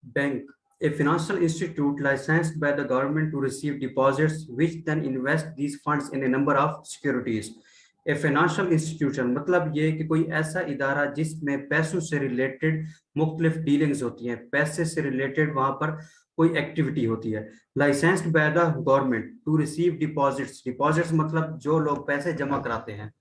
Bank, a financial institute licensed by the government to receive deposits, which then invest these funds in a number of securities. A financial institution मतलब ये कि कोई ऐसा इदारा जिसमें पैसों से रिलेटेड मुख्तलिफ डीलिंग्स होती हैं, पैसे से रिलेटेड वहां पर कोई एक्टिविटी होती है। Licensed by the government to receive deposits, deposits मतलब जो लोग पैसे जमा कराते हैं,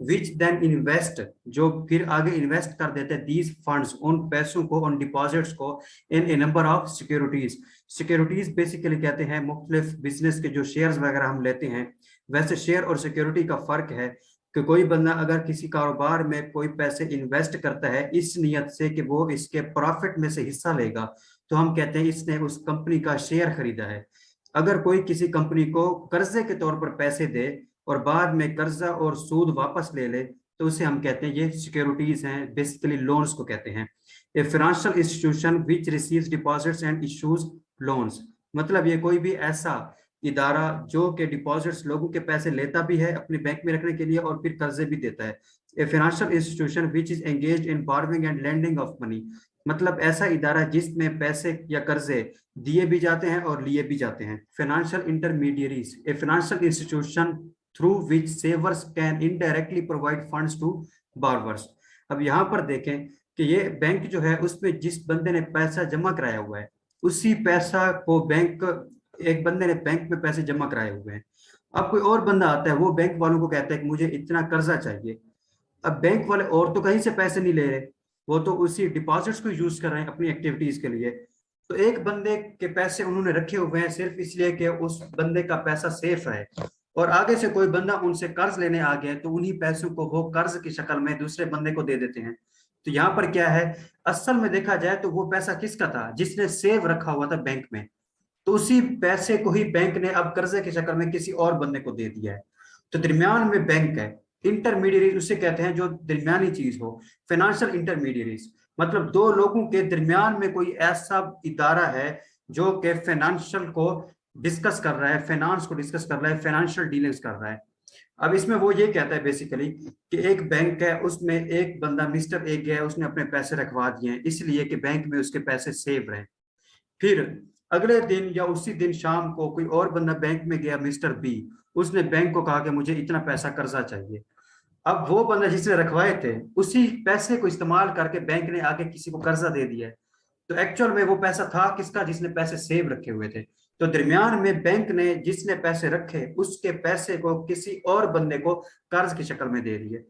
विच देन इन्वेस्ट जो फिर आगे इन्वेस्ट कर देते हैं दीज फंड्स उन पैसों को, उन डिपॉजिट्स को in a number of securities. Securities basically कहते हैं मुख्तलिफ बिजनेस के जो शेयर्स वगैरह हम लेते हैं। वैसे शेयर और सिक्योरिटी का फर्क है कि कोई बंदा अगर किसी कारोबार में कोई पैसे इन्वेस्ट करता है इस नियत से कि वो इसके प्रॉफिट में से हिस्सा लेगा, तो हम कहते हैं इसने उस कंपनी का शेयर खरीदा है। अगर कोई किसी कंपनी को कर्जे के तौर पर पैसे दे और बाद में कर्जा और सूद वापस ले ले, तो उसे हम कहते हैं ये सिक्योरिटीज हैं, बेसिकली लोन्स को कहते हैं। ए financial institution which receives deposits and issues loans, मतलब ये कोई भी ऐसा इदारा जो के डिपॉजिट्स लोगों के पैसे लेता भी है अपने बैंक में रखने के लिए और फिर कर्जे भी देता है। ए financial institution which is engaged in borrowing and lending of money, मतलब ऐसा इदारा जिसमें पैसे या कर्जे दिए भी जाते हैं और लिए भी जाते हैं। Financial intermediaries, a financial institution through which savers can indirectly provide funds to borrowers. अब यहाँ पर देखें कि ये बैंक जो है उसमें जिस बंदे ने पैसा जमा कराया हुआ है उसी पैसा को बैंक, एक बंदे ने बैंक में पैसे जमा कराए हुए हैं, अब कोई और बंदा आता है वो बैंक वालों को कहता है कि मुझे इतना कर्जा चाहिए। अब बैंक वाले और तो कहीं से पैसे नहीं ले रहे, वो तो उसी डिपॉजिट्स को यूज कर रहे हैं अपनी एक्टिविटीज के लिए। तो एक बंदे के पैसे उन्होंने रखे हुए हैं सिर्फ इसलिए कि उस बंदे का पैसा सेफ है, और आगे से कोई बंदा उनसे कर्ज लेने आ गया तो उन्हीं पैसों को वो कर्ज की शक्ल में दूसरे बंदे को दे देते हैं। तो यहाँ पर क्या है, असल में देखा जाए तो वो पैसा किसका था, जिसने सेव रखा हुआ था बैंक में, तो उसी पैसे को ही बैंक ने अब कर्जे की शक्ल में किसी और बंदे को दे दिया है। तो दरमियान में बैंक है। इंटरमीडिएट उसे कहते हैं जो दरमियानी चीज हो। फाइनेंशियल इंटरमीडिएरीज मतलब दो लोगों के दरमियान में कोई ऐसा इदारा है जो कि फाइनेंशियल को डिस्कस कर रहा है, फाइनेंस को डिस्कस कर रहा है, फाइनेंशियल डीलिंग्स कर रहा है। अब इसमें वो ये कहता है बेसिकली कि एक बैंक है, उसमें एक बंदा मिस्टर ए है, उसने अपने पैसे रखवा दिए हैं इसलिए कि बैंक में उसके पैसे सेव रहे। फिर अगले दिन या उसी दिन शाम को कोई और बंदा बैंक में गया, मिस्टर बी, उसने बैंक को कहा कि मुझे इतना पैसा कर्जा चाहिए। अब वो बंदा जिसने रखवाए थे उसी पैसे को इस्तेमाल करके बैंक ने आगे किसी को कर्जा दे दिया है। तो एक्चुअल में वो पैसा था किसका, जिसने पैसे सेव रखे हुए थे। तो दरमियान में बैंक ने जिसने पैसे रखे उसके पैसे को किसी और बंदे को कर्ज की शक्ल में दे दिए।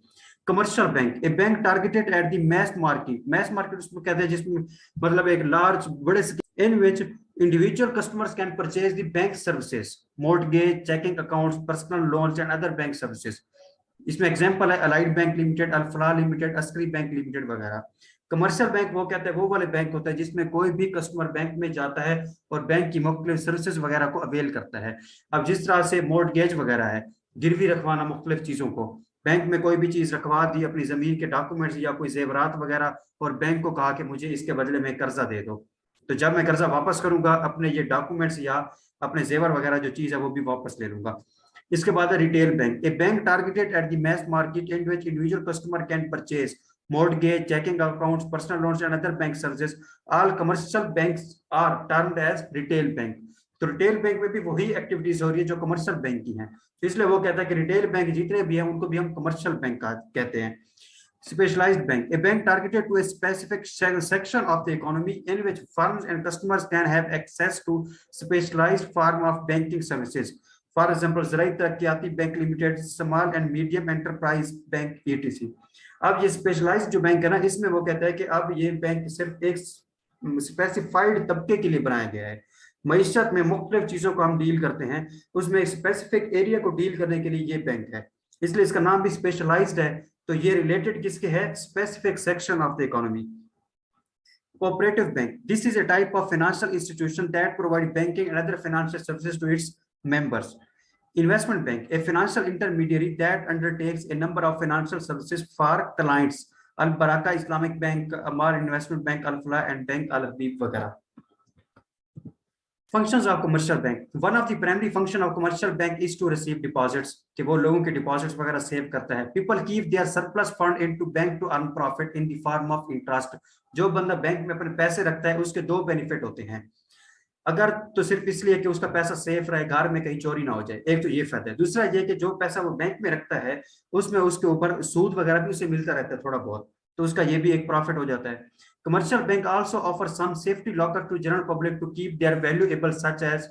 Commercial bank, a bank targeted at the mass market, mass market उसमें कहते हैं जिसमें मतलब एक लार्ज बड़े in which individual customers can purchase the bank services, mortgage, checking accounts, personal loans and other bank services। इसमें एग्जांपल है allied bank limited, Alfalah limited, Askari bank limited वगैरह। कमर्शियल बैंक वो कहते हैं वो वाले बैंक होता है जिसमें कोई भी कस्टमर बैंक में जाता है और बैंक की मुख्तलिफ सर्विसेज वगैरह को अवेल करता है। अब जिस तरह से मोर्टगेज वगैरह है, गिरवी रखवाना मुख्तलिफ चीजों को, बैंक में कोई भी चीज रखवा दी, अपनी जमीन के डॉक्यूमेंट्स या कोई जेवरात वगैरह, और बैंक को कहा कि मुझे इसके बदले में कर्जा दे दो, तो जब मैं कर्जा वापस करूंगा अपने ये डॉक्यूमेंट्स या अपने जेवर वगैरह जो चीज है वो भी वापस ले लूंगा। इसके बाद है retail bank, a bank targeted at the mass market in which individual customer can purchase mortgage, checking accounts, personal loans and other bank services। all commercial banks are termed as retail bank। तो retail bank में भी वही activities हो रही है जो commercial bank की हैं, तो इसलिए वो कहता है कि रिटेल बैंक जितने भी हैं उनको भी हम कमर्शियल बैंक कहते हैं। Specialized bank, a bank targeted to a specific section of the economy in which firms and customers can have access to specialized form of banking services। For example, Zarai Taraqiati Bank Limited, Small and Medium Enterprise Bank etc। अब ये specialised जो bank है ना, इसमें वो कहता है कि अब ये बैंक सिर्फ एक स्पेसिफाइड तबके के लिए बनाया गया है। मईशत में मुख्तलिफ चीजों को हम डील करते हैं, उसमें एक स्पेसिफिक एरिया को डील करने के लिए ये बैंक है, इसलिए इसका नाम भी स्पेशलाइज्ड है। तो ये रिलेटेड किसके है, specific section of the economy. Cooperative bank, this is a type of financial institution that provide banking and other financial services to its members। Investment bank, a financial intermediary that undertakes a number of financial services for clients। Al Baraka Islamic Bank, Amar Investment Bank, Al Falah and Bank Al Habib वगैरह। Functions of commercial bank, one of the primary function of commercial bank is to receive deposits, कि वो लोगों के deposits वगैरह save करता है। People keep their surplus fund into bank to earn profit in the form of interest. जो बंदा bank में अपने पैसे रखता है उसके दो बेनिफिट होते हैं। अगर तो सिर्फ इसलिए कि उसका पैसा सेफ रहे, घर में कहीं चोरी ना हो जाए, एक तो ये फायदा है। दूसरा ये कि जो पैसा वो बैंक में रखता है उसमें उसके ऊपर सूद वगैरह भी उसे मिलता रहता है थोड़ा बहुत, तो उसका ये भी एक प्रॉफिट हो जाता है। Commercial bank also offer some safety locker to general public to keep their valuable such as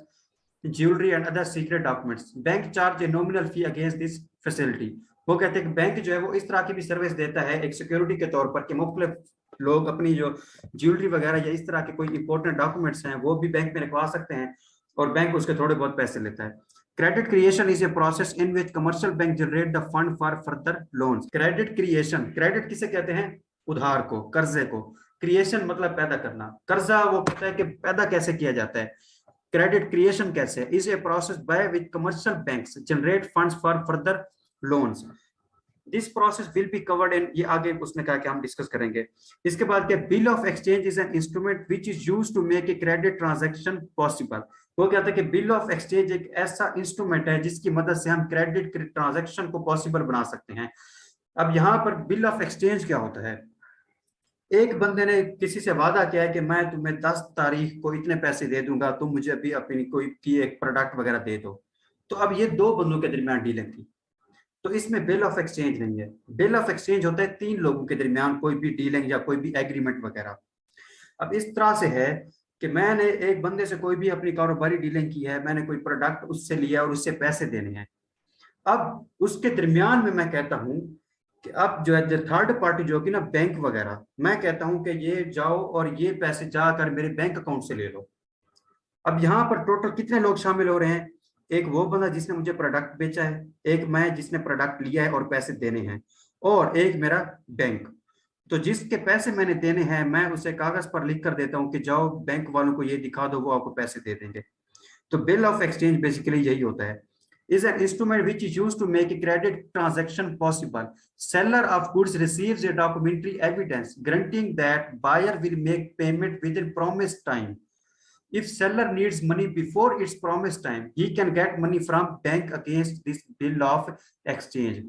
jewellery and other secret documents. Bank charge a nominal fee against this facility. वो कहते हैं कि बैंक जो है वो इस तरह की भी सर्विस देता है एक सिक्योरिटी के तौर पर, कि मुख्तलिफ लोग अपनी जो ज्वेलरी वगैरह या इस तरह के कोई इंपॉर्टेंट डॉक्यूमेंट्स हैं वो भी बैंक में रखवा सकते हैं और बैंक उसके थोड़े बहुत पैसे लेता है। Credit creation is a process in which commercial bank generate the fund for further loans. Credit creation, credit किसे कहते हैं? उधार को, कर्जे को। क्रिएशन मतलब पैदा करना। कर्जा वो कहता है कि पैदा कैसे किया जाता है। क्रेडिट क्रिएशन कैसे? Is a process by which commercial banks generate funds for further loans. This process will be covered in, ये आगे उसने कहा कि हम डिस्कस करेंगे। इसके बाद क्या, bill of exchange is an instrument which is used to make a credit transaction possible. वो कहता है कि बिल ऑफ एक्सचेंज एक ऐसा इंस्ट्रूमेंट है जिसकी मदद से हम क्रेडिट ट्रांजैक्शन को पॉसिबल बना सकते हैं। अब यहाँ पर बिल ऑफ एक्सचेंज क्या होता है? एक बंदे ने किसी से वादा किया है कि मैं तुम्हें 10 तारीख को इतने पैसे दे दूंगा, तुम मुझे अभी अपनी कोई की एक प्रोडक्ट वगैरह दे दो। तो अब ये दो बंदों के दरमियान डीलिंग थी, तो इसमें बिल ऑफ एक्सचेंज नहीं है। बिल ऑफ एक्सचेंज होता है तीन लोगों के दरमियान कोई भी डीलिंग या कोई भी एग्रीमेंट वगैरह। अब इस तरह से है कि मैंने एक बंदे से कोई भी अपनी कारोबारी डीलिंग की है, मैंने कोई प्रोडक्ट उससे लिया और उससे पैसे देने हैं। अब उसके दरमियान में मैं कहता हूं कि अब जो है थर्ड पार्टी जो होगी ना, बैंक वगैरह, मैं कहता हूं कि ये जाओ और ये पैसे जाकर मेरे बैंक अकाउंट से ले लो। अब यहाँ पर टोटल कितने लोग शामिल हो रहे हैं? एक वो बंदा जिसने मुझे प्रोडक्ट बेचा है, एक मैं जिसने प्रोडक्ट लिया है और पैसे देने हैं, और एक मेरा बैंक। तो जिसके पैसे मैंने देने हैं मैं उसे कागज पर लिख कर देता हूं कि जाओ बैंक वालों को ये दिखा दो, वो आपको पैसे दे देंगे। तो बिल ऑफ एक्सचेंज बेसिकली यही होता है। is an instrument which is used to make a credit transaction possible. Seller of goods receives a documentary evidence granting that buyer will make payment within promised time. If seller needs money before its promised time, he can get money from bank against this bill of exchange.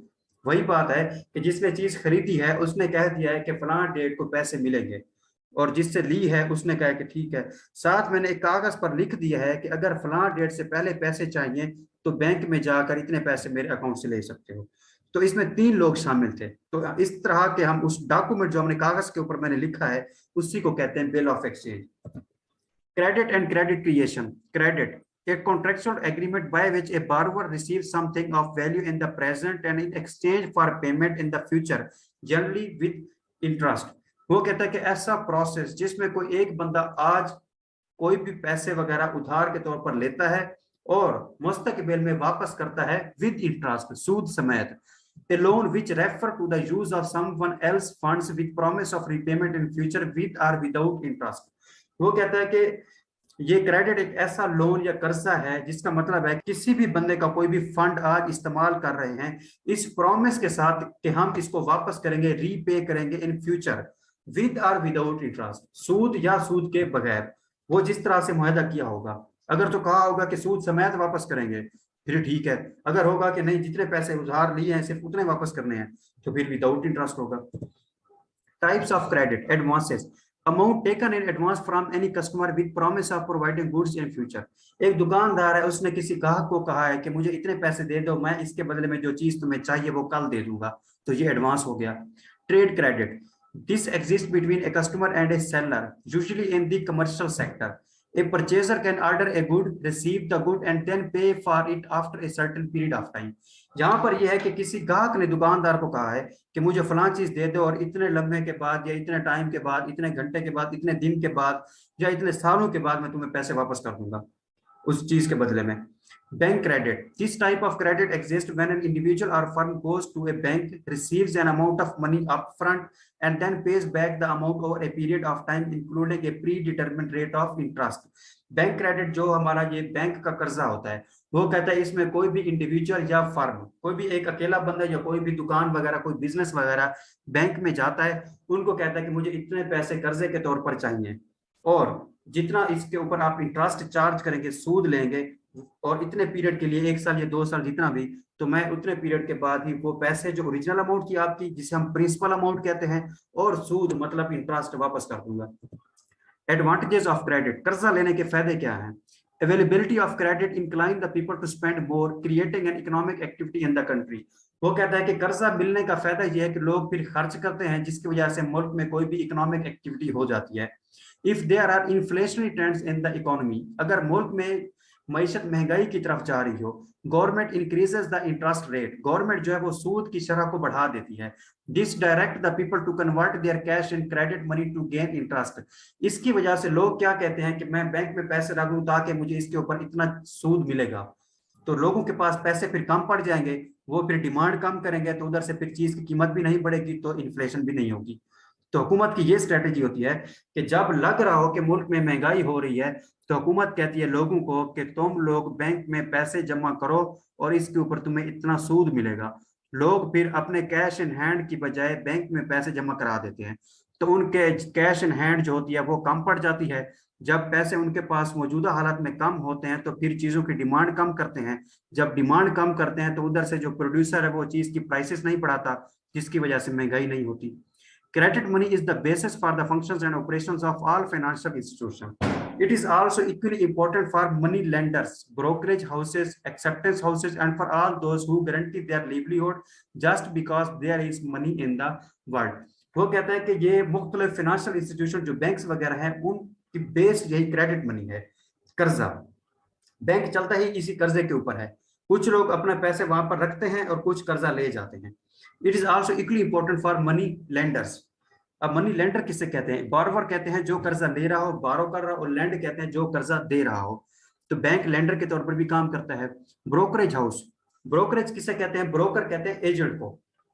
वही बात है कि जिसने चीज खरीदी है उसने कह दिया है कि फलां डेट को पैसे मिलेंगे, और जिससे ली है उसने कहा कि ठीक है, साथ मैंने एक कागज पर लिख दिया है कि अगर फलां डेट से पहले पैसे चाहिए तो बैंक में जाकर इतने पैसे मेरे अकाउंट से ले सकते हो। तो इसमें तीन लोग शामिल थे। तो इस तरह के हम उस डॉक्यूमेंट जो हमने कागज के ऊपर मैंने लिखा है उसी को कहते हैं bill of exchange. Credit and credit creation. Credit, a contractual agreement by which a borrower receives something of value in the present and in exchange for payment in the future, generally with interest. वो कहता है कि ऐसा process जिसमें कोई एक बंदा आज कोई भी पैसे वगैरह उधार के तौर पर लेता है और मुस्तकबिल में वापस करता है विद इंटरेस्ट, सूद समेत। A loan which refer to the use of someone else funds with promise of repayment in future with or without interest. वो कहता है कि ये क्रेडिट एक ऐसा लोन या कर्जा है जिसका मतलब है किसी भी बंदे का कोई भी फंड आज इस्तेमाल कर रहे हैं इस प्रॉमिस के साथ कि हम इसको वापस करेंगे, रीपे करेंगे इन फ्यूचर, विद और विदाउट इंटरेस्ट, सूद या सूद के बगैर। वो जिस तरह से मुआहदा किया होगा, अगर तो कहा होगा कि सूद समेत वापस करेंगे फिर ठीक है, अगर होगा कि नहीं जितने पैसे उधार लिए हैं सिर्फ उतने वापस करने हैं तो फिर विदाउट इंटरेस्ट होगा। Types of credit. Advances, amount taken in advance from any customer with promise of providing goods in future. एक दुकानदार है, उसने किसी ग्राहक को कहा है कि मुझे इतने पैसे दे दो, मैं इसके बदले में जो चीज तुम्हें चाहिए वो कल दे दूंगा, तो ये एडवांस हो गया। Trade credit, this exist between a customer and A seller usually in the commercial sector. A purchaser can order a good, receive the good and then pay for it after a certain period of time. यहाँ पर यह है कि किसी ग्राहक ने दुकानदार को कहा है कि मुझे फलां चीज दे दो और इतने लम्हे के बाद या इतने टाइम के बाद, इतने घंटे के बाद, इतने दिन के बाद या इतने सालों के बाद मैं तुम्हें पैसे वापस कर दूंगा उस चीज के बदले में। Bank credit, this type of credit exist when an individual or firm goes to a bank, receives an amount of money upfront and then pays back the amount over a period of time including a predetermined rate of interest. Bank credit जो हमारा ये bank का कर्जा होता है वो कहता है इसमें कोई भी इंडिविजुअल या फर्म, कोई भी एक अकेला बंदा या कोई भी दुकान वगैरह, कोई बिजनेस वगैरह बैंक में जाता है, उनको कहता है कि मुझे इतने पैसे कर्जे के तौर पर चाहिए और जितना इसके ऊपर आप इंटरेस्ट चार्ज करेंगे, सूद लेंगे, और इतने पीरियड के लिए 1 साल या 2 साल जितना भी, तो मैं उतने पीरियड के बाद ही वो पैसे जो ओरिजिनल अमाउंट की आपकी, जिसे हम प्रिंसिपल अमाउंट कहते हैं, और सूद मतलब इंटरेस्ट वापस कर दूंगा। एडवांटेजेस ऑफ क्रेडिट, कर्जा लेने के फायदे क्या हैं? Availability of credit incline the people to spend more, creating an economic activity in the country. वो कहता है कि कर्जा मिलने का फायदा यह है कि लोग फिर खर्च करते हैं, जिसकी वजह से मुल्क में कोई भी इकोनॉमिक एक्टिविटी हो जाती है। If there are inflationary trends in the economy, अगर मुल्क में मईशत महंगाई की तरफ जा रही हो, government increases the interest rate, government जो है वो सूद की शरह को बढ़ा देती है। This direct the people to convert their cash in credit money to gain interest. इसकी वजह से लोग क्या कहते हैं कि मैं बैंक में पैसे रख लूं ताकि मुझे इसके ऊपर इतना सूद मिलेगा, तो लोगों के पास पैसे फिर कम पड़ जाएंगे, वो फिर डिमांड कम करेंगे, तो उधर से फिर चीज की कीमत भी नहीं बढ़ेगी, तो इन्फ्लेशन भी नहीं होगी। तो हुकूमत की ये स्ट्रेटेजी होती है कि जब लग रहा हो कि मुल्क में महंगाई हो रही है, तो हुकूमत कहती है लोगों को कि तुम लोग बैंक में पैसे जमा करो और इसके ऊपर तुम्हें इतना सूद मिलेगा। लोग फिर अपने कैश इन हैंड की बजाय बैंक में पैसे जमा करा देते हैं, तो उनके कैश इन हैंड जो होती है वो कम पड़ जाती है। जब पैसे उनके पास मौजूदा हालत में कम होते हैं तो फिर चीजों की डिमांड कम करते हैं। जब डिमांड कम करते हैं तो उधर से जो प्रोड्यूसर है वो चीज की प्राइसेस नहीं बढ़ाता, जिसकी वजह से महंगाई नहीं होती। Credit money is the basis for the functions and operations of all financial institutions. It is also equally important for money lenders, brokerage houses, acceptance houses, and for all those who guarantee their livelihood just because there is money in the world. वो कहता है कि ये मुख्तलिफ financial institution जो banks वगैरह हैं, उनकी बेस यही क्रेडिट मनी है, कर्जा। बैंक चलता ही इसी कर्जे के ऊपर है। कुछ लोग अपने पैसे वहां पर रखते हैं और कुछ कर्जा ले जाते हैं। It is also equally important for money lenders. अब मनी लेंडर किसे कहते हैं? बोरोवर कहते हैं जो कर्जा ले रहा हो, बारो कर रहा हो, और लैंड कहते हैं जो कर्जा दे रहा हो। तो बैंक लेंडर के तौर पर भी काम करता है। ब्रोकरेज हाउस, ब्रोकरेज किसे कहते हैं? ब्रोकर कहते हैं एजेंट को,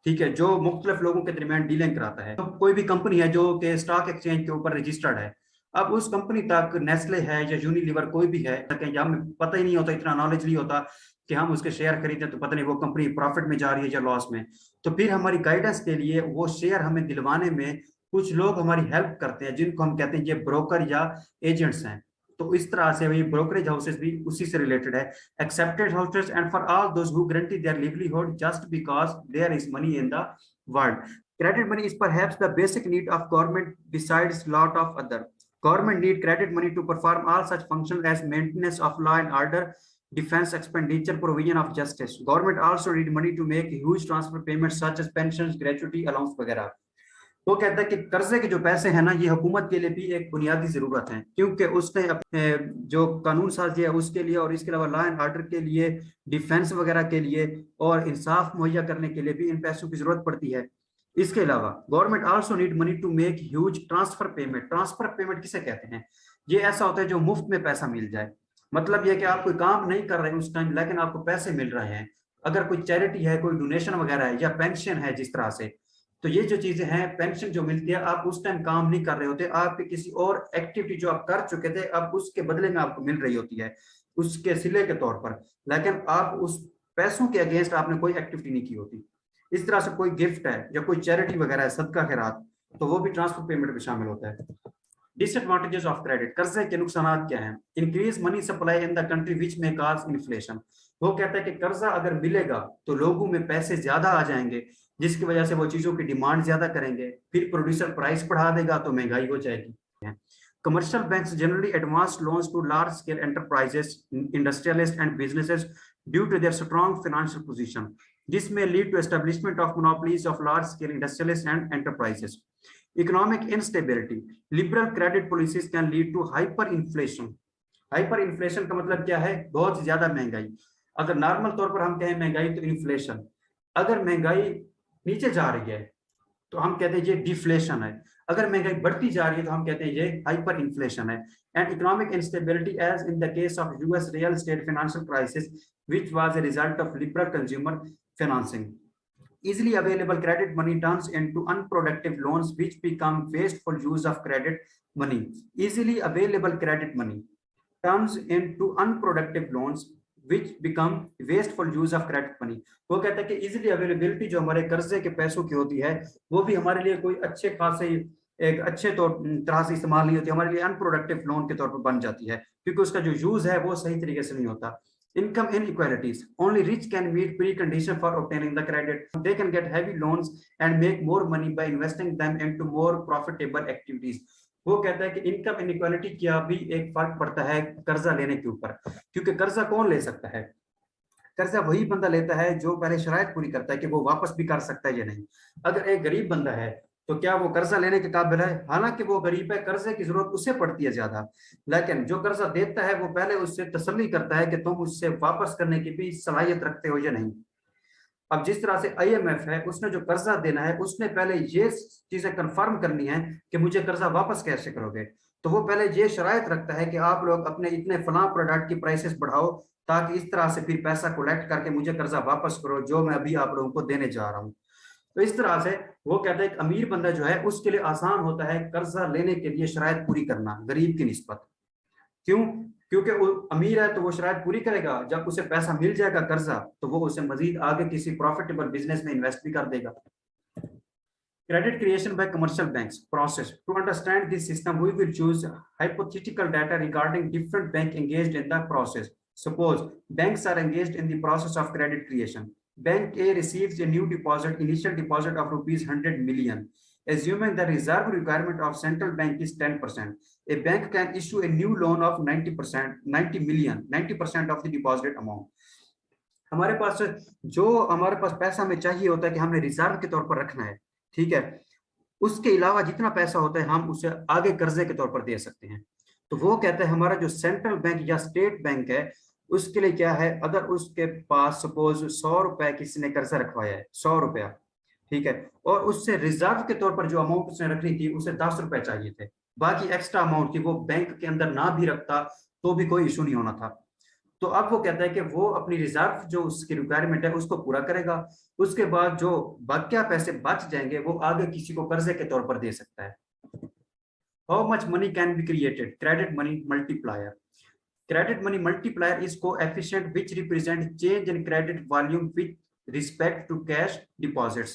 ठीक है, जो मुख्तलिफ लोगों के दरमियान डीलिंग कराता है। तो कोई भी कंपनी है जो कि स्टॉक एक्सचेंज के ऊपर रजिस्टर्ड है, अब उस कंपनी तक नेस्ले है या यूनिलीवर कोई भी है, या हमें पता ही नहीं होता, इतना नॉलेज नहीं होता कि हम उसके शेयर खरीदें तो पता नहीं वो कंपनी प्रॉफिट में जा रही है या लॉस में। तो फिर हमारी गाइडेंस के लिए वो शेयर हमें दिलवाने में कुछ लोग हमारी हेल्प करते हैं, जिनको हम कहते हैं ये ब्रोकर या एजेंट्स हैं। तो इस तरह से वही ब्रोकरेज हाउसेस भी उसी से रिलेटेड है। Accepted houses and for all those who guarantee their livelihood just because there is money in the world. Credit money is perhaps the basic need of government besides lot of other. Government need credit money to perform all such functions as maintenance of law and order, defense expenditure, provision of justice. Government also need money to make huge transfer payments such as pensions, gratuity, allowance वगैरह। वो कहता है कि कर्जे के जो पैसे हैं ना, ये हुकूमत के लिए भी एक बुनियादी जरूरत है, क्योंकि उसने अपने जो कानून साजी है उसके लिए, और इसके अलावा लॉ एंड ऑर्डर के लिए, डिफेंस वगैरह के लिए, और इंसाफ मुहैया करने के लिए भी इन पैसों की जरूरत पड़ती है। इसके अलावा government also need money to make huge transfer payment. Transfer payment किसे कहते हैं? ये ऐसा होता है जो मुफ्त में पैसा मिल जाए। मतलब ये कि आप कोई काम नहीं कर रहे हैं उस टाइम, लेकिन आपको पैसे मिल रहे हैं। अगर कोई चैरिटी है, कोई डोनेशन वगैरह है, या पेंशन है जिस तरह से, तो ये जो चीजें हैं, पेंशन जो मिलती है, आप उस टाइम काम नहीं कर रहे होते, आपके किसी और एक्टिविटी जो आप कर चुके थे, अब उसके बदले में आपको मिल रही होती है, उसके सिले के तौर पर, लेकिन आप उस पैसों के अगेंस्ट आपने कोई एक्टिविटी नहीं की होती। इस तरह से कोई गिफ्ट है या कोई चैरिटी वगैरह है, सदका खैरात, तो वो भी ट्रांसफर पेमेंट में शामिल होता है। डिसएडवांटेजेस ऑफ क्रेडिट, कर्जे के नुकसान क्या हैं? Increase money supply in the country which में कॉज इन्फ्लेशन। वो कहता है कि कर्जा अगर मिलेगा तो लोगों में पैसे ज्यादा आ जाएंगे, जिसकी वजह से वो चीजों की डिमांड ज्यादा करेंगे, फिर प्रोड्यूसर प्राइस बढ़ा देगा तो महंगाई हो जाएगी। Commercial banks generally advance loans to large scale enterprises, industrialist and businesses due to their strong financial position. This may lead to establishment of monopolies of large-scale industrialists and enterprises. Economic instability. Liberal credit policies can lead to hyperinflation. Hyperinflation का मतलब क्या है? बहुत ज्यादा महंगाई। अगर normal तौर पर हम कहें महंगाई तो इन्फ्लेशन, अगर महंगाई नीचे जा रही है तो हम कहते हैं ये डिफ्लेशन है, अगर महंगाई बढ़ती जा रही है तो हम कहते हैं ये हाइपर इन्फ्लेशन है। And economic instability as in the case of US real state financial crisis which was a result of liberal consumer financing. Easily available credit money turns into unproductive loans which become wasteful use of credit money. Easily available credit money turns into unproductive loans which become wasteful use of credit money. वो कहता है कि easily availability जो हमारे कर्जे के पैसों की होती है, वो भी हमारे लिए कोई अच्छे खासे एक अच्छे तरह से इस्तेमाल नहीं होती, हमारे लिए अनप्रोडक्टिव लोन के तौर पर बन जाती है, क्योंकि उसका जो यूज है वो सही तरीके से नहीं होता। Income inequalities. Only rich can meet precondition for obtaining the credit. They can get heavy loans and make more money by investing them into more profitable activities. वो कहता है कि इनकम इनइक्वालिटी का भी एक फर्क पड़ता है कर्जा लेने के ऊपर, क्योंकि कर्जा कौन ले सकता है? कर्जा वही बंदा लेता है जो पहले शराइत पूरी करता है कि वो वापस भी कर सकता है या नहीं। अगर एक गरीब बंदा है तो क्या वो कर्जा लेने के काबिल है? हालांकि वो गरीब है, कर्जे की जरूरत उसे पड़ती है ज्यादा, लेकिन जो कर्जा देता है वो पहले उससे तसल्ली करता है कि तुम उससे वापस करने की भी सलाहियत रखते हो या नहीं। अब जिस तरह से आईएमएफ है, उसने जो कर्जा देना है उसने पहले ये चीजें कंफर्म करनी है कि मुझे कर्जा वापस कैसे करोगे। तो वो पहले ये शराइत रखता है कि आप लोग अपने इतने फलां प्रोडक्ट की प्राइसेस बढ़ाओ, ताकि इस तरह से फिर पैसा कलेक्ट करके मुझे कर्जा वापस करो जो मैं अभी आप लोगों को देने जा रहा हूँ। तो इस तरह से वो कहता है कि अमीर बंदा जो है उसके लिए आसान होता है कर्जा लेने के लिए शराइत पूरी करना गरीब की निस्बत। क्यों? क्योंकि वो अमीर है तो वो शराइत पूरी करेगा, जब उसे पैसा मिल जाएगा कर्जा तो वो उसे मजीद आगे किसी प्रॉफिटेबल बिजनेस में इन्वेस्ट भी कर देगा। Credit creation by commercial banks process. To understand this system, we will choose hypothetical data regarding different banks engaged in the process. Suppose banks are engaged in the process of credit creation. Bank A receives a new deposit, initial deposit of rupees 100 million. Assuming the reserve requirement of central bank is 10%, a bank can issue a new loan of 90%, 90 million, 90% of the deposit amount. हमारे पास पैसा हमें चाहिए होता है कि हमने reserve के तौर पर रखना है, ठीक है। उसके अलावा जितना पैसा होता है हम उसे आगे कर्जे के तौर पर दे सकते हैं। तो वो कहता है हमारा जो सेंट्रल बैंक या स्टेट बैंक है उसके लिए क्या है, अगर उसके पास सपोज 100 रुपए किसी ने कर्जा रखवाया है, 100 रुपया, ठीक है, और उससे रिजर्व के तौर पर जो अमाउंट उसने रखनी थी उसे 10 रुपए चाहिए थे, बाकी एक्स्ट्रा अमाउंट थी वो बैंक के अंदर ना भी रखता तो भी कोई इशू नहीं होना था। तो अब वो कहता है कि वो अपनी रिजर्व जो उसकी रिक्वायरमेंट है उसको पूरा करेगा, उसके बाद जो बाकी पैसे बच जाएंगे वो आगे किसी को कर्जे के तौर पर दे सकता है। How much money can be created? Credit money multiplier. Credit money multiplier is coefficient which represent change in credit volume with respect to cash deposits.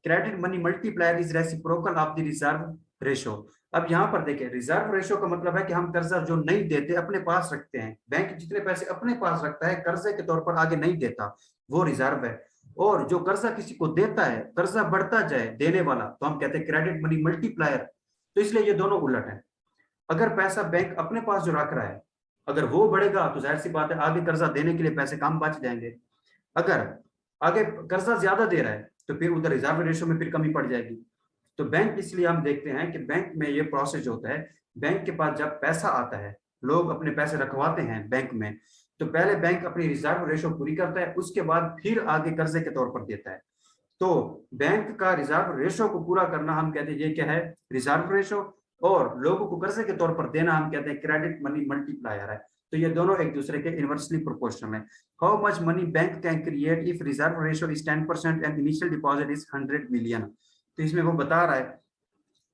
Credit money multiplier is reciprocal of the reserve ratio. अब यहाँ पर देखें, reserve ratio का मतलब है कि हम कर्जा जो नहीं देते अपने पास रखते हैं, बैंक जितने पैसे अपने पास रखता है कर्जे के तौर पर आगे नहीं देता, वो रिजर्व है। और जो कर्जा किसी को देता है, कर्जा बढ़ता जाए देने वाला, तो हम कहते हैं क्रेडिट मनी मल्टीप्लायर। तो इसलिए ये दोनों उलट है। अगर पैसा बैंक अपने पास जो रख रहा है अगर वो बढ़ेगा तो जाहिर सी बात है आगे कर्जा देने के लिए पैसे कम बच जाएंगे। अगर आगे कर्जा ज्यादा दे रहा है तो फिर उधर रिजर्व रेशो में फिर कमी पड़ जाएगी। तो बैंक, इसलिए हम देखते हैं कि बैंक में ये प्रोसेस होता है, बैंक के पास जब पैसा आता है, लोग अपने पैसे रखवाते हैं बैंक में, तो पहले बैंक अपनी रिजर्व रेशो पूरी करता है, उसके बाद फिर आगे कर्जे के तौर पर देता है। तो बैंक का रिजर्व रेशो को पूरा करना हम कहते हैं ये क्या है, रिजर्व रेशो, और लोगों को कर्जे के तौर पर देना हम कहते हैं क्रेडिट मनी मल्टीप्लायर है। तो ये दोनों एक दूसरे के इनवर्सली प्रोपोर्शनल है। How much money bank can create if reserve ratio is 10% and initial deposit is 100 million. तो इसमें वो बता रहा है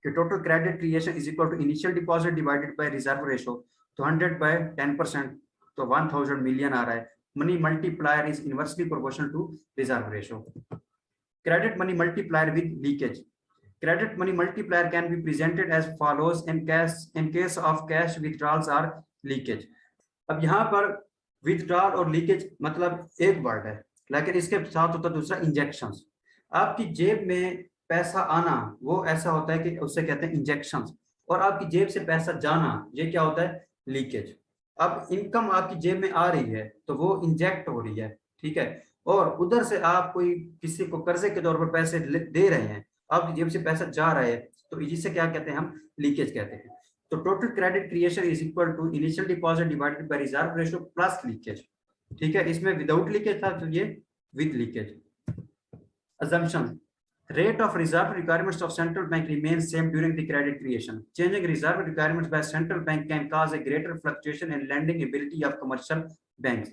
कि total credit creation is equal to initial deposit divided by reserve ratio, तो 100 बाय 10% तो 1000 मिलियन आ रहा है। Money multiplier is inversely proportional to reserve ratio. Credit money multiplier with leakage. Credit money multiplier can be presented as follows in case of cash withdrawals or leakage. अब यहाँ पर withdrawal और leakage मतलब एक word है, लेकिन इसके साथ होता है दूसरा इंजेक्शंस। आपकी जेब में पैसा आना वो ऐसा होता है कि उससे कहते हैं इंजेक्शंस, और आपकी जेब से पैसा जाना ये क्या होता है, लीकेज। अब इनकम आपकी जेब में आ रही है तो वो इंजेक्ट हो रही है, ठीक है, और उधर से आप कोई किसी को कर्जे के तौर पर पैसे दे रहे हैं, आपकी जेब से पैसा जा रहा है, तो जिसे क्या कहते हैं, हम लीकेज कहते हैं। तो total credit creation is equal to initial deposit divided by reserve ratio plus leakage, ठीक है। इसमें विदाउट लीकेज था तो ये with leakage. assumption, rate of reserve requirements of central bank remains same during the credit creation. Changing reserve requirements by central bank can cause a greater fluctuation in lending ability of commercial banks.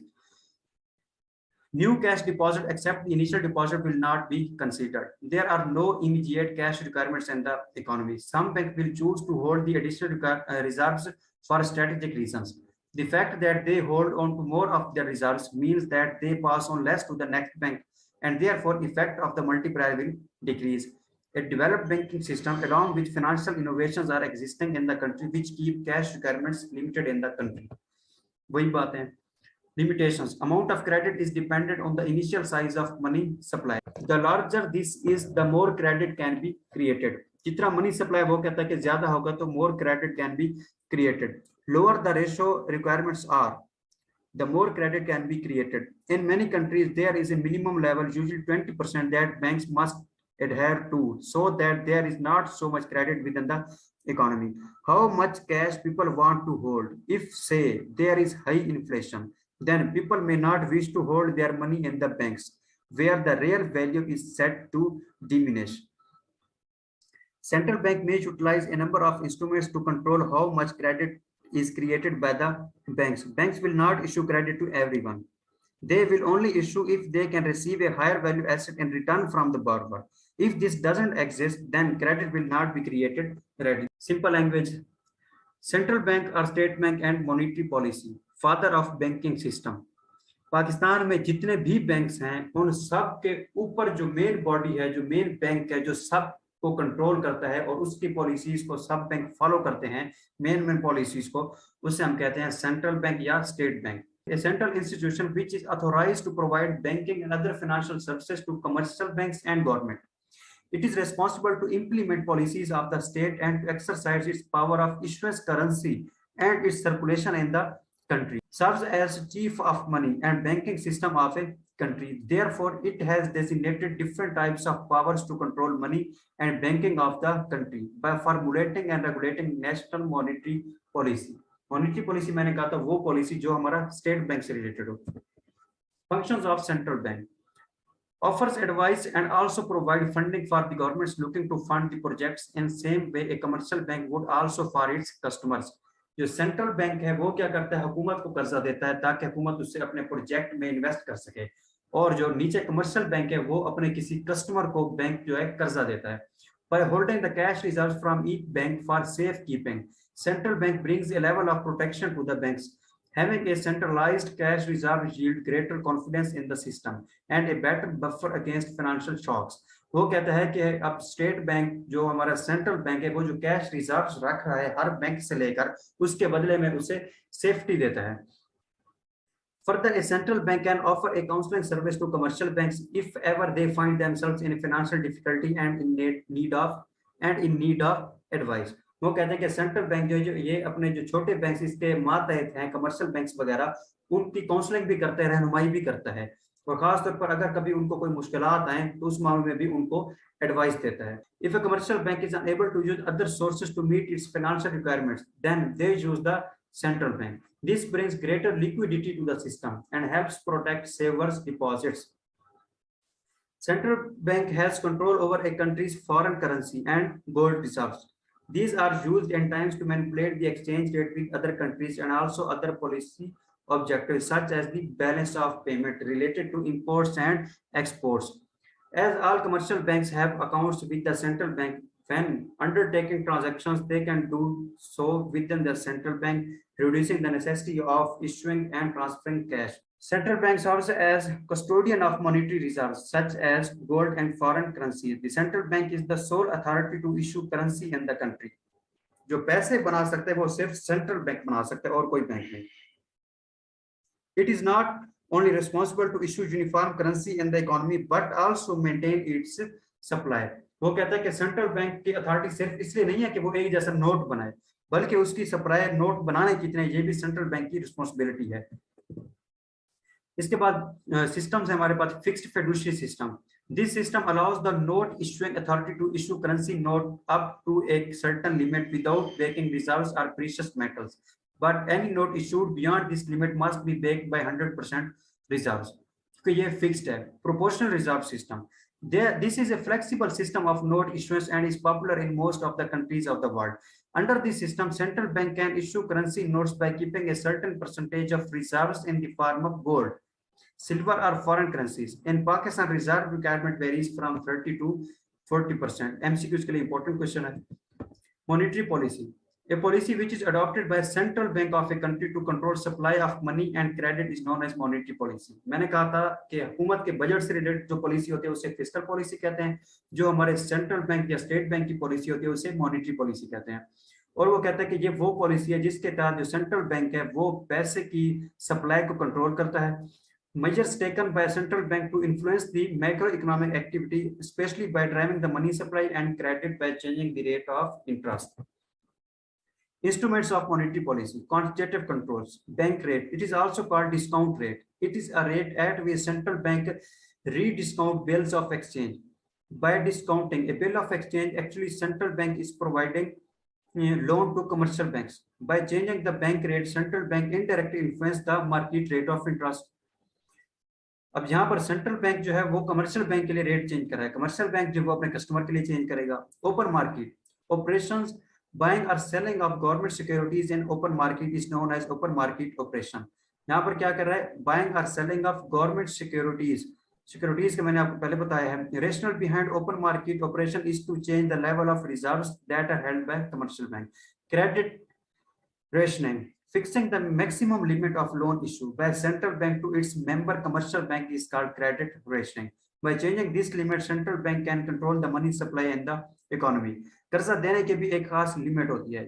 New cash deposit except the initial deposit will not be considered. There are no immediate cash requirements in the economy. Some banks will choose to hold the additional reserves for strategic reasons. The fact that they hold on to more of their reserves means that they pass on less to the next bank, and therefore effect of the multiplier will decrease. A developed banking system along with financial innovations are existing in the country which keep cash requirements limited in the country. वही बात है. Limitations. Amount of credit is dependent on the initial size of money supply. The larger this is, the more credit can be created. जितना money supply वो कहता है कि ज्यादा होगा तो more credit can be created. Lower the ratio requirements are, the more credit can be created. In many countries, there is a minimum level, usually 20%, that banks must adhere to, so that there is not so much credit within the economy. How much cash people want to hold? If, say, there is high inflation, then people may not wish to hold their money in the banks, where the real value is set to diminish. Central bank may utilize a number of instruments to control how much credit is created by the banks. Banks will not issue credit to everyone. They will only issue if they can receive a higher value asset in return from the borrower. If this doesn't exist, then credit will not be created readily. Simple language. Central bank or state bank and monetary policy, father of banking system. Pakistan में जितने भी banks हैं उन सब के ऊपर जो main body है, जो मेन बैंक है, जो सब को कंट्रोल करता है और उसकी पॉलिसीज को सब बैंक फॉलो करते हैं, मेन पॉलिसीज को, उससे हम कहते हैं सेंट्रल बैंक या state bank. A central institution which is authorized to provide banking and other financial services to commercial banks and government. It is responsible to implement policies of the state and to exercise its power of issuance currency and its circulation in the country. Serves as chief of money and banking system of a country. Therefore, it has designated different types of powers to control money and banking of the country by formulating and regulating national monetary policy. Monetary policy मैंने कहा था वो policy जो हमारा state bank से related हो. Functions of central bank. Offers advice and also provide funding for the governments looking to fund the projects in same way a commercial bank would also for its customers. जो central bank है वो क्या करता है, हुकूमत को कर्जा देता है ताकि हुकूमत उससे अपने प्रोजेक्ट में इन्वेस्ट कर सके, और जो नीचे कमर्शियल बैंक है वो अपने किसी कस्टमर को बैंक जो है कर्जा देता है. By holding the cash reserves from each bank for safe keeping, central bank brings a level of protection to the banks. Having a centralized cash reserve yield greater confidence in the system and a better buffer against financial shocks. वो कहता है कि अब state bank जो हमारा central bank है वो जो कैश रिजर्व्स रख रहा है हर बैंक से लेकर, उसके बदले में उसे सेफ्टी देता है. Further, a central bank can offer a counseling service to commercial banks if ever they find themselves in financial difficulty and in need of advice. वो कहते हैं कि सेंट्रल बैंक जो ये अपने जो छोटे बैंक इसके मातहत हैं, कमर्शियल बैंक्स वगैरह, उनकी काउंसलिंग भी करता है, रहनुमाई भी करता है, और खासतौर पर अगर कभी उनको कोई मुश्किलात आए तो उस मामले में भी उनको एडवाइस देता है. If a commercial bank is unable to use other sources to meet its financial requirements, then they use the central bank. This brings greater liquidity to the system and helps protect savers' deposits. Central bank has control over a country's foreign currency and gold reserves. These are used in times to manipulate the exchange rate with other countries and also other policy objectives such as the balance of payment related to imports and exports. As all commercial banks have accounts with the central bank, when undertaking transactions, they can do so within the central bank, reducing the necessity of issuing and transferring cash. Central bank serves as custodian of monetary reserves such as gold and foreign currency. The central bank is the sole authority to issue currency in the country. जो पैसे बना सकते हैं वो सिर्फ central bank बना सकते हैं और कोई बैंक नहीं. It is not only responsible to issue uniform currency in the economy but also maintain its supply. वो कहता है कि सेंट्रल बैंक की अथॉरिटी सिर्फ इसलिए नहीं है कि वो एक जैसा नोट बनाए, बल्कि उसकी सप्लाई नोट बनाने कितने ये भी सेंट्रल बैंक की रिस्पॉन्सिबिलिटी है. इसके बाद सिस्टम्स है हमारे पास. Fixed fiduciary system. This system allows the note issuing authority to issue currency note up to a certain limit without breaking reserves or precious metals. But any note issued beyond this limit must be backed by 100% reserves. तो ये fixed है. Proportional reserve system. This is a flexible system of note issuance and is popular in most of the countries of the world. Under this system, central bank can issue currency notes by keeping a certain percentage of reserves in the form of gold, silver or foreign currencies. In Pakistan, reserve requirement varies from 30 to 40%. MCQ के लिए important question है. Monetary policy. A policy which is adopted by central bank of a country to control supply of money and credit is known as monetary policy. मैंने कहा था कि हुकूमत के budget से रिलेटेड जो पॉलिसी होती है उसे फिस्कल पॉलिसी कहते हैं, जो हमारे सेंट्रल बैंक या स्टेट बैंक की पॉलिसी होती है उसे मॉनेटरी पॉलिसी कहते हैं। और वो कहता है कि ये वो पॉलिसी है जिसके तहत जो सेंट्रल बैंक है वो पैसे की सप्लाई को कंट्रोल करता है। Measures taken by central bank to influence the macroeconomic activity, especially by driving the money supply and credit by changing the rate of interest. Instruments of monetary policy: quantitative controls, bank rate. It is also called discount rate. It is a rate at which central bank rediscount bills of exchange. By discounting a bill of exchange, actually central bank is providing loan to commercial banks. By changing the bank rate, central bank indirectly influence the market rate of interest. अब यहाँ पर central bank जो है वो commercial bank के लिए rate change कर रहा है, कमर्शियल बैंक जो वो अपने कस्टमर के लिए चेंज करेगा। ओपन मार्केट ऑपरेशंस, बाइंग और selling of government securities in open market is known as open market operation. यहाँ पर क्या कर रहा है, बाइंग और selling of government securities. Securities के मैंने आपको पहले बताया है। Rational behind open market operation is to change the level of reserves that are held by commercial bank. Credit rationing, fixing the maximum limit of loan issue by central bank to its member commercial bank is called credit rationing. By changing this limit, central bank can control the money supply in the economy. कर्जा देने के भी एक खास limit होती है।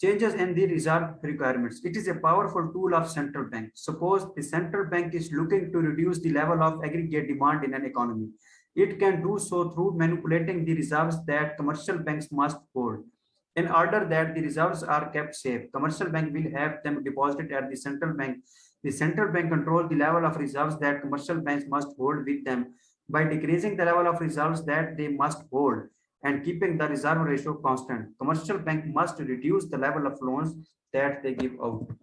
Changes in the reserve requirements. It is a powerful tool of central bank. Suppose the central bank is looking to reduce the level of aggregate demand in an economy. It can do so through manipulating the reserves that commercial banks must hold. In order that the reserves are kept safe, commercial bank will have them deposited at the central bank. The central bank controls the level of reserves that commercial banks must hold with them by decreasing the level of reserves that they must hold and keeping the reserve ratio constant. Commercial bank must reduce the level of loans that they give out.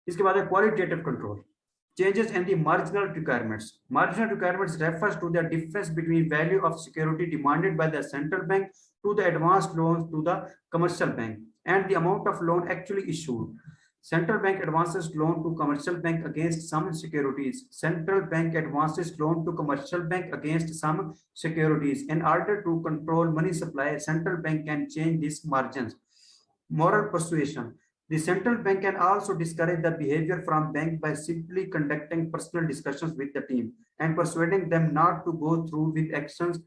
इसके बाद है qualitative control. Changes in the marginal requirements. Marginal requirements refers to the difference between value of security demanded by the central bank to the advanced loans to the commercial bank and the amount of loan actually issued. Central bank advances loan to commercial bank against some securities. Central bank advances loan to commercial bank against some securities. In order to control money supply, central bank can change these margins. Moral persuasion. The central bank can also discourage the behavior from bank by simply conducting personal discussions with the team and persuading them not to go through with actions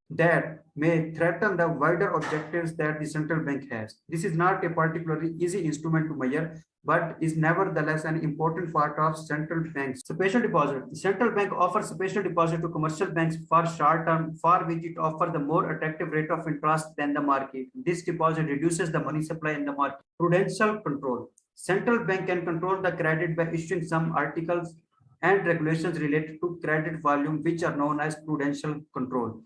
that may threaten the wider objectives that the central bank has. This is not a particularly easy instrument to measure, but is nevertheless an important part of central banks. Special deposit. The central bank offers special deposit to commercial banks for short term, for which it offers the more attractive rate of interest than the market. This deposit reduces the money supply in the market. Prudential control. Central bank can control the credit by issuing some articles and regulations related to credit volume, which are known as prudential control.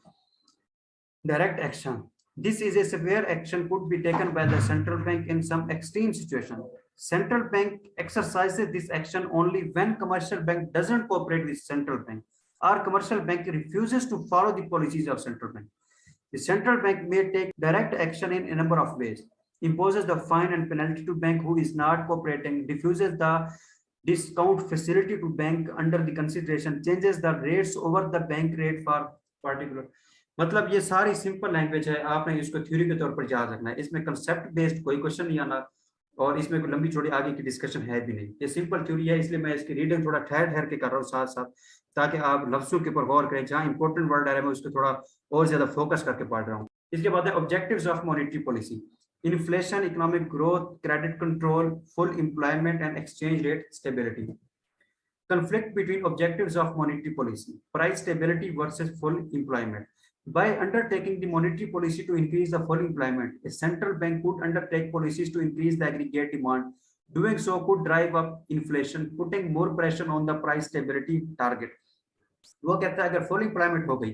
Direct action. This is a severe action could be taken by the central bank in some extreme situation. Central bank exercises this action only when commercial bank doesn't cooperate with central bank or commercial bank refuses to follow the policies of central bank. The central bank may take direct action in a number of ways. Imposes the fine and penalty to bank who is not cooperating, refuses the discount facility to bank under the consideration, changes the rates over the bank rate for particular. मतलब ये सारी simple language है, आपने इसको theory के तौर पर याद रखना है। इसमें कंसेप्ट बेस्ड कोई क्वेश्चन नहीं आना और इसमें कोई लंबी चौड़ी आगे की डिस्कशन है भी नहीं। ये सिंपल थ्योरी है, इसलिए मैं इसकी रीडिंग थोड़ा ठहर ठहर के कर रहा हूँ साथ साथ, ताकि आप लफ्जों के ऊपर गौर करें। जहाँ इंपॉर्टेंट वर्ड आ रहा है मैं उसको थोड़ा और ज्यादा फोकस करके पढ़ रहा हूँ। इसके बाद है objectives of monetary policy. Inflation, economic growth, credit control, full employment, and exchange rate stability. Conflict between objectives of monetary policy: price stability versus full employment. By undertaking the monetary policy to increase the full employment, a central bank could undertake policies to increase the aggregate demand. Doing so could drive up inflation, putting more pressure on the price stability target. वो कहता है अगर full employment हो गई,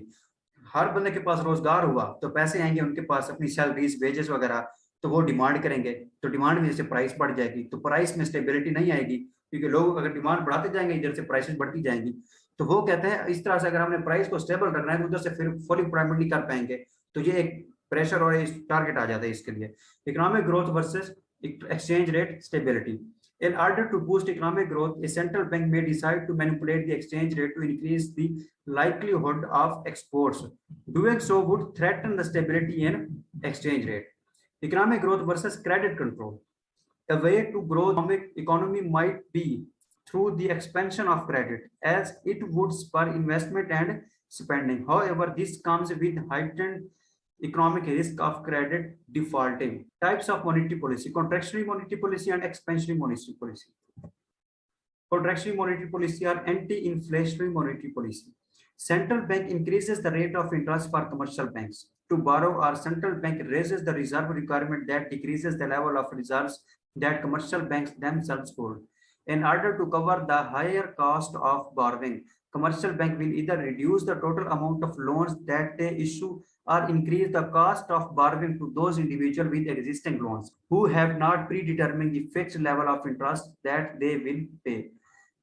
हर बंदे के पास रोजगार हुआ, तो पैसे आएंगे उनके पास, अपनी सैलरीज, वेजेस वगैरह, तो वो डिमांड करेंगे, तो डिमांड में से प्राइस बढ़ जाएगी, तो प्राइस में स्टेबिलिटी नहीं आएगी, क्योंकि लोग अगर डिमांड बढ़ाते जाएंगे इधर से प्राइसेस बढ़ती जाएंगी। तो वो कहते हैं इस तरह से अगर हमने प्राइस को स्टेबल रखना है तो उधर से फिर फुल एम्प्लॉयमेंट नहीं कर पाएंगे, तो ये एक प्रेशर और टारगेट आ जाता है इसके लिए। Economic growth versus exchange rate stability. In order to boost economic growth, a central bank may decide to manipulate the exchange rate to increase the likelihood of exports. Doing so would threaten the stability in exchange rate. Economic growth versus credit control. A way to grow economy might be through the expansion of credit, as it would spur investment and spending. However, this comes with heightened economic risk of credit defaulting. Types of monetary policy: contractionary monetary policy and expansionary monetary policy. Contractionary monetary policy or anti-inflationary monetary policy. Central bank increases the rate of interest for commercial banks to borrow, or central bank raises the reserve requirement that decreases the level of reserves that commercial banks themselves hold. In order to cover the higher cost of borrowing, commercial bank will either reduce the total amount of loans that they issue or increase the cost of borrowing to those individuals with existing loans who have not predetermined the fixed level of interest that they will pay.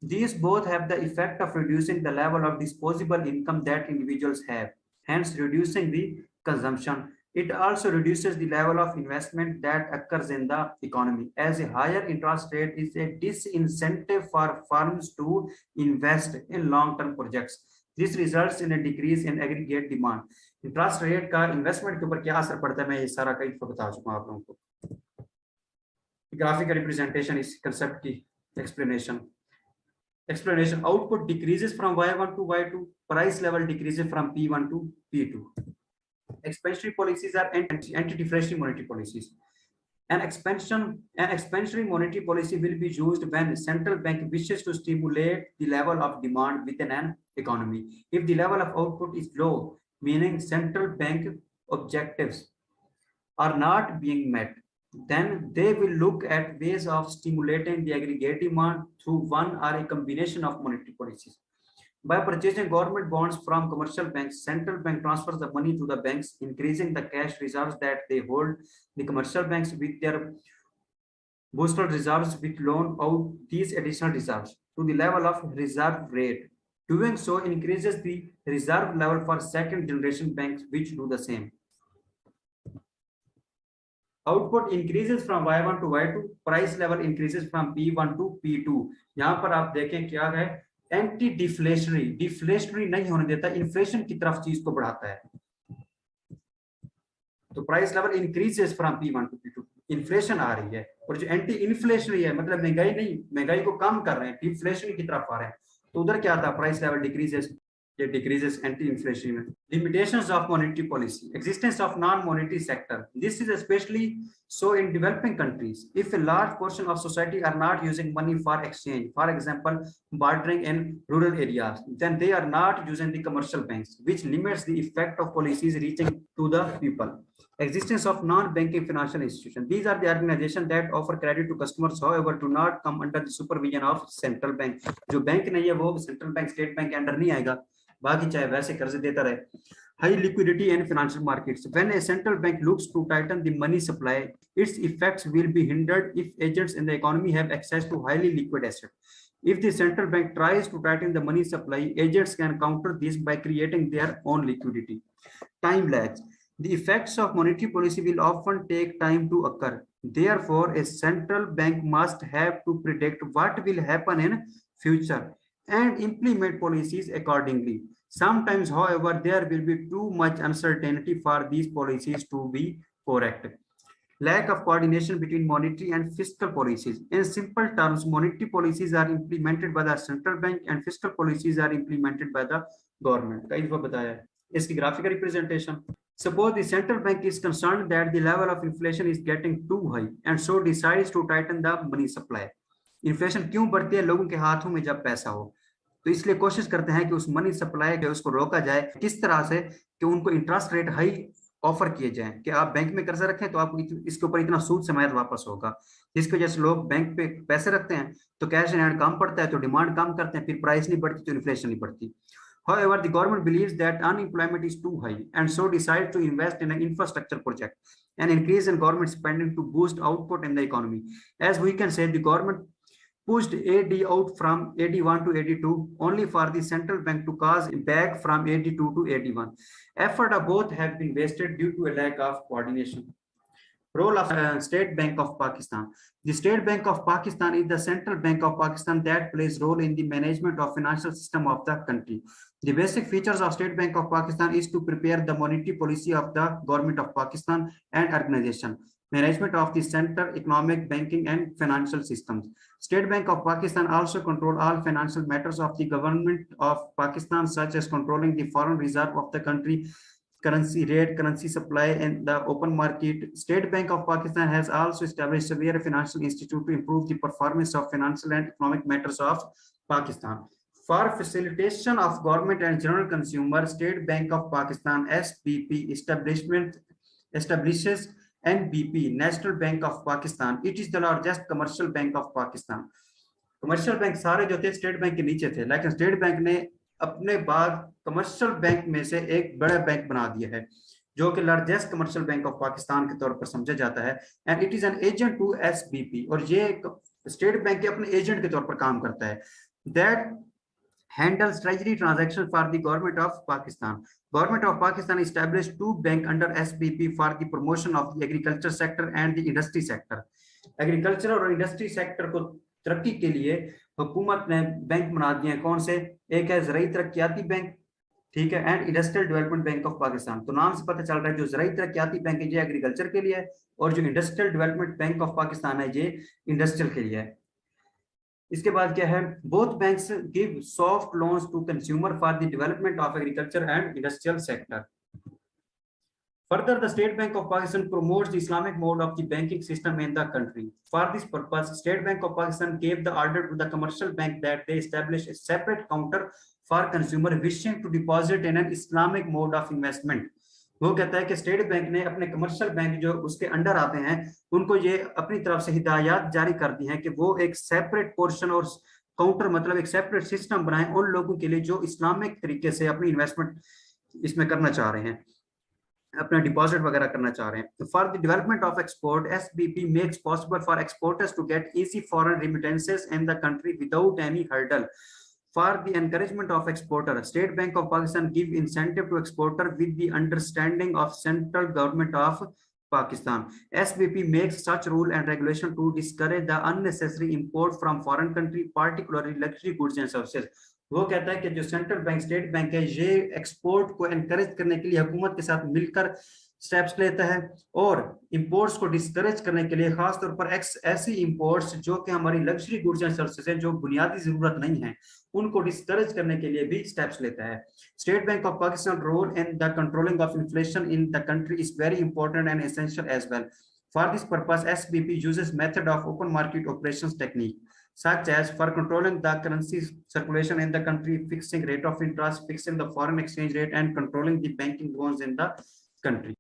These both have the effect of reducing the level of disposable income that individuals have, hence reducing the consumption. It also reduces the level of investment that occurs in the economy, as a higher interest rate is a disincentive for firms to invest in long-term projects. This results in a decrease in aggregate demand. Interest rate का investment के ऊपर क्या असर पड़ता है, मैं ये सारा कहीं बता चुका हूं आप लोगों को. ग्राफिकल रिप्रेजेंटेशन इस कंसेप्ट की explanation. Output decreases from Y1 to Y2, price level decreases from P1 to P2. Expansionary policies are anti-deflationary monetary policies. An expansionary monetary policy will be used when central bank wishes to stimulate the level of demand within an economy. If the level of output is low, meaning central bank objectives are not being met, then they will look at ways of stimulating the aggregate demand through one or a combination of monetary policies. By purchasing government bonds from commercial banks, central bank transfers the money to the banks, increasing the cash reserves that they hold. The commercial banks, with their boosted reserves, will loan out these additional reserves to the level of reserve rate. Doing so increases the reserve level for second generation banks, which do the same. Output increases from Y1 to Y2, price level increases from P1 to P2. यहाँ पर आप देखें क्या है, anti deflationary, deflationary नहीं होने देता, inflation की तरफ चीज को बढ़ाता है. तो price level increases from P1 to P2. Inflation आ रही है, और जो एंटी इन्फ्लेशनरी है मतलब महंगाई नहीं, महंगाई को कम कर रहे हैं, डिफ्लेशनरी की तरफ आ रहे हैं. तो उधर क्या था, प्राइस लेवल डिक्रीजेस, ये डिक्रीजेस एंटी इन्फ्लेशन में. Limitations of monetary policy. Existence of non-monetary sector. This is especially so in developing countries. If a large portion of society are not using money for exchange, for example, bartering in rural areas, then they are not using the commercial banks, which limits the effect of policies reaching to the people. Existence of non-banking financial institutions. These are the organizations that offer credit to customers, however, do not come under the supervision of central bank. जो bank नहीं है वो central bank, state bank के under नहीं आएगा, बाकी चाहे वैसे कर्ज देता रहे. High liquidity and financial markets. When a central bank looks to tighten the money supply, its effects will be hindered if agents in the economy have access to highly liquid assets. If the central bank tries to tighten the money supply, agents can counter this by creating their own liquidity. Time lags. The effects of monetary policy will often take time to occur. Therefore, a central bank must have to predict what will happen in future and implement policies accordingly. Sometimes, however, there will be too much uncertainty for these policies to be correct. Lack of coordination between monetary and fiscal policies. In simple terms, monetary policies are implemented by the central bank and fiscal policies are implemented by the government. कई दफा बताया है. इसकी graphical representation. Suppose the central bank is concerned that the level of inflation is getting too high and so decides to tighten the money supply. Inflation क्यों बढ़ती है? लोगों के हाथों में जब पैसा हो, तो इसलिए कोशिश करते हैं कि उस मनी सप्लाई के उसको रोका जाए. किस तरह से कि उनको इंटरेस्ट रेट हाई ऑफर किए जाएं कि आप बैंक में कर्जा रखें तो आपको इसके ऊपर इतना सूद समेत वापस होगा, जिसकी वजह से लोग बैंक पे पैसे रखते हैं तो कैश इन हैंड कम पड़ता है, तो डिमांड कम करते हैं, फिर प्राइस नहीं बढ़ती तो इन्फ्लेशन नहीं बढ़ती. However, the government believes that unemployment is too high and so decides to invest in an infrastructure project and increase in government spending to boost output in the economy. As we can say, the government pushed AD out from AD1 to AD2 only for the central bank to cause back from AD2 to AD1. Effort of both have been wasted due to a lack of coordination. Role of State Bank of Pakistan. The State Bank of Pakistan is the central bank of Pakistan that plays role in the management of financial system of the country. The basic features of State Bank of Pakistan is to prepare the monetary policy of the government of Pakistan and organization, management of the center economic, banking and financial systems. State Bank of Pakistan also control all financial matters of the government of Pakistan, such as controlling the foreign reserve of the country, currency rate, currency supply, and the open market. State Bank of Pakistan has also established severe financial institute to improve the performance of financial and economic matters of Pakistan. For facilitation of government and general consumer, State Bank of Pakistan (SBP) establishes NBP, National Bank of Pakistan. It is the largest commercial bank of Pakistan. Commercial bank सारे जो थे state bank के नीचे थे, लेकिन state bank ने अपने बाद कमर्शियल बैंक में से एक बड़ा बैंक बना दिया है, जो कि largest commercial bank of Pakistan के तौर पर समझा जाता है। And it is an agent to SBP, और ये स्टेट बैंक के अपने एजेंट के तौर पर काम करता है। That handles treasury transactions for the government of Pakistan. Government of Pakistan established two banks under SBP for the promotion of the agriculture sector and the industry sector. Agriculture और industry sector को तरक्की के लिए हुकूमत ने bank बना दिए हैं। कौन से? एक है ज़राई तरक्याती बैंक, ठीक है, and industrial development bank of Pakistan. तो नाम से पता चल रहा है जो ज़राई तरक्याती बैंक है ये एग्रीकल्चर के लिए है, और जो industrial development bank of Pakistan है ये इंडस्ट्रियल के लिए है। इसके बाद क्या है? Both banks give soft loans to consumer for the development of agriculture and industrial sector. Further, the State Bank of Pakistan promotes the Islamic mode of the banking system in the country. For this purpose, State Bank of Pakistan gave the order to the commercial bank that they establish a separate counter for consumer wishing to deposit in an Islamic mode of investment. वो कहता है कि state bank ने अपने commercial bank जो उसके under आते हैं उनको ये अपनी तरफ से हिदायत जारी कर दी है कि वो एक सेपरेट पोर्शन और काउंटर, मतलब एक सेपरेट सिस्टम बनाएं उन लोगों के लिए जो इस्लामिक तरीके से अपनी इन्वेस्टमेंट इसमें करना चाह रहे हैं, अपना डिपॉजिट वगैरह करना चाह रहे हैं। For the development of export, SBP makes possible for exporters to get easy foreign remittances in the country without any hurdle. For the encouragement of exporter, State Bank of Pakistan give incentive to exporter with the understanding of central government of Pakistan. SBP makes such rule and regulation to discourage the unnecessary import from foreign country, particularly luxury goods and services. वो कहता है कि जो central bank state bank है ये export को encourage करने के लिए हुकूमत के साथ मिलकर स्टेप्स लेता है, और इंपोर्ट्स को डिस्करेज करने के लिए खास तौर पर ऐसी इंपोर्ट्स जो कि हमारी लग्जरी गुड्स एंड सर्विसेज हैं, जो बुनियादी जरूरत नहीं है, उनको डिस्करेज करने के लिए भी स्टेप्स लेता है। State bank of Pakistan role in the controlling of inflation in the country is very important and essential as well. For this purpose SBP uses method of open market operations technique such as for controlling the currency circulation in the country, fixing rate of interest, fixing the foreign exchange rate, and controlling the banking loans in the country.